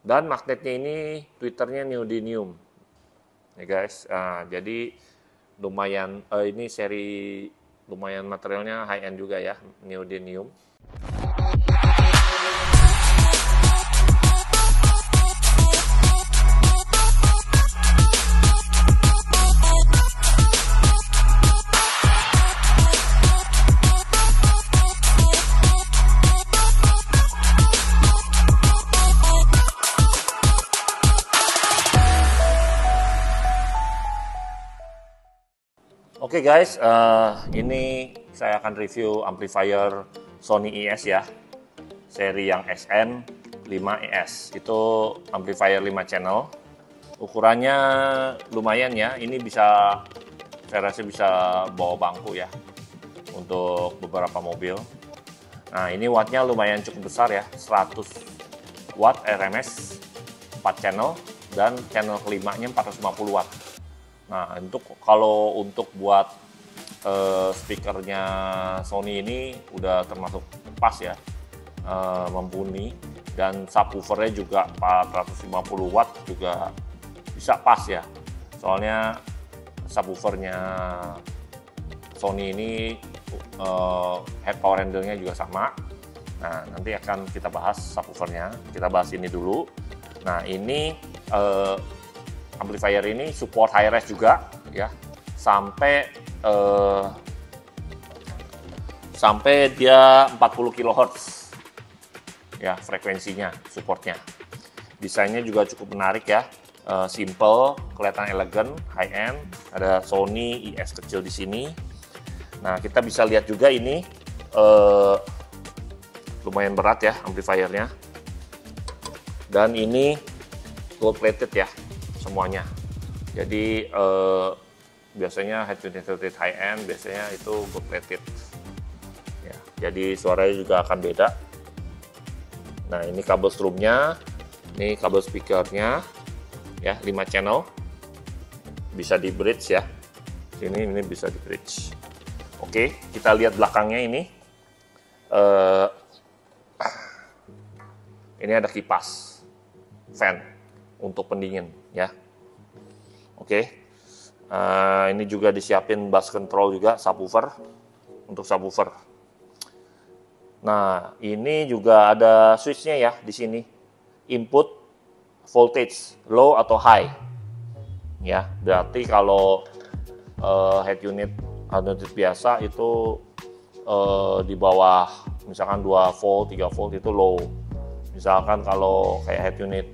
Dan magnetnya ini twitternya neodymium ya guys. Jadi lumayan ini seri lumayan materialnya high end juga ya, neodymium. Oke guys, ini saya akan review amplifier Sony ES ya, seri yang SN5ES. Itu amplifier 5 channel, ukurannya lumayan ya, ini bisa, saya rasa bisa bawa bangku ya, untuk beberapa mobil. Nah ini wattnya lumayan cukup besar ya, 100 watt RMS, 4 channel, dan channel kelimanya 450 watt. Nah, kalau untuk buat speakernya Sony ini udah termasuk pas ya, mumpuni, dan subwoofernya juga 450 watt juga bisa pas ya. Soalnya subwoofernya Sony ini head power handle-nya juga sama. Nah, nanti akan kita bahas subwoofernya. Kita bahas ini dulu. Nah, ini amplifier ini support high res juga ya, sampai dia 40 kHz ya frekuensinya, supportnya. Desainnya juga cukup menarik ya, simple, kelihatan elegan, high end. Ada Sony ES kecil di sini. Nah kita bisa lihat juga ini lumayan berat ya amplifiernya, dan ini gold plated ya semuanya. Jadi biasanya head unit high end biasanya itu gold plated ya, jadi suaranya juga akan beda. Nah ini kabel strumnya, ini kabel speakernya ya, 5 channel, bisa di bridge ya, ini bisa di bridge. Oke, kita lihat belakangnya ini. Ini ada kipas fan untuk pendingin ya. Oke. Ini juga disiapin bass control juga, subwoofer, untuk subwoofer. Nah ini juga ada switchnya ya di sini, input voltage low atau high ya. Berarti kalau head unit biasa itu di bawah misalkan 2 volt 3 volt itu low. Misalkan kalau kayak head unit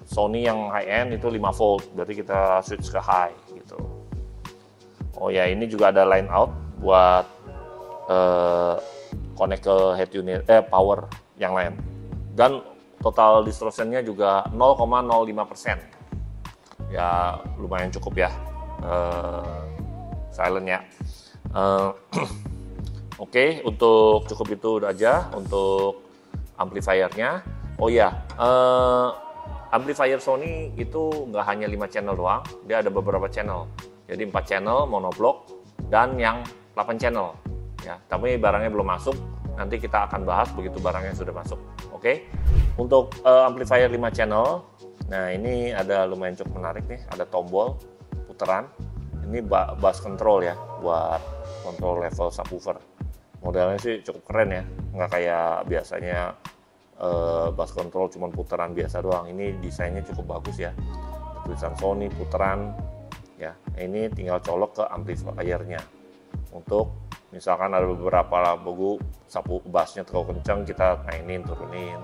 Sony yang high end itu 5 volt, berarti kita switch ke high gitu. Oh ya, ini juga ada line out buat connect ke head unit power yang lain. Dan total distortionnya juga 0,05%. Ya lumayan cukup ya, silent ya. Oke, untuk cukup itu aja untuk amplifiernya. Oh ya, amplifier Sony itu nggak hanya 5 channel doang, dia ada beberapa channel. Jadi 4 channel monoblock dan yang 8 channel ya. Tapi barangnya belum masuk, nanti kita akan bahas begitu barangnya sudah masuk. Oke. Untuk amplifier 5 channel, nah ini ada lumayan cukup menarik nih, ada tombol putaran. Ini bass control ya, buat kontrol level subwoofer. Modelnya sih cukup keren ya, nggak kayak biasanya bass control cuma putaran biasa doang. Ini desainnya cukup bagus ya, tulisan Sony putaran ya. Ini tinggal colok ke amplifiernya. Untuk misalkan ada beberapa lagu bassnya terlalu kencang, kita mainin turunin,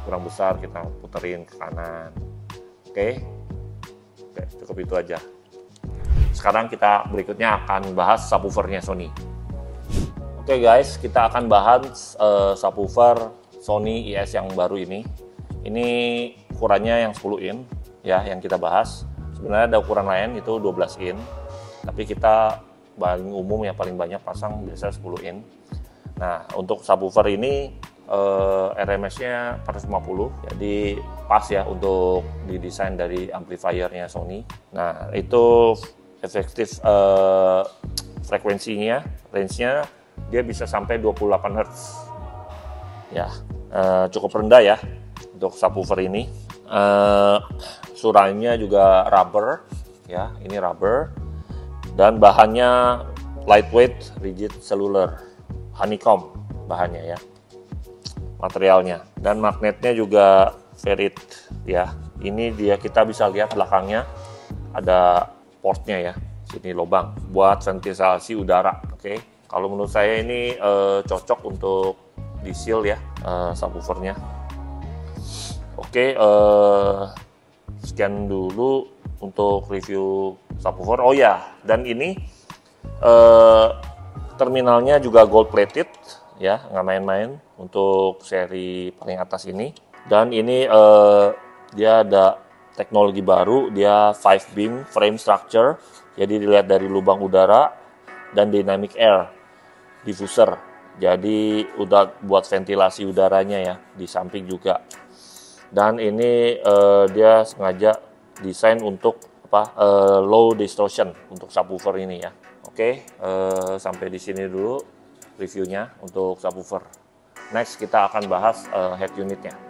kurang besar kita puterin ke kanan. Oke, cukup itu aja. Sekarang kita berikutnya akan bahas subwoofernya Sony. Oke guys, kita akan bahas subwoofer Sony ES yang baru ini. Ini ukurannya yang 10 in ya, yang kita bahas. Sebenarnya ada ukuran lain itu 12 in, tapi kita paling umum ya, paling banyak pasang biasa 10 in. Nah untuk subwoofer ini RMS-nya 450, jadi pas ya untuk didesain dari amplifiernya Sony. Nah itu efektif frekuensinya, range-nya dia bisa sampai 28 Hz ya, cukup rendah ya, untuk subwoofer ini. Surainya juga rubber, ya, ini rubber. Dan bahannya lightweight, rigid cellular, honeycomb bahannya ya, materialnya. Dan magnetnya juga ferrit, ya. Ini dia, kita bisa lihat belakangnya ada portnya ya, sini lubang buat ventilasi udara. Oke, kalau menurut saya ini cocok untuk di seal ya, subwoofernya. Oke, sekian dulu untuk review subwoofer. Oh ya, dan ini terminalnya juga gold plated ya, nggak main-main untuk seri paling atas ini. Dan ini dia ada teknologi baru, dia 5 beam frame structure, jadi dilihat dari lubang udara dan dynamic air diffuser, jadi udah buat ventilasi udaranya ya di samping juga. Dan ini dia sengaja desain untuk low distortion untuk subwoofer ini ya. Oke, sampai di sini dulu reviewnya untuk subwoofer. Next kita akan bahas head unitnya.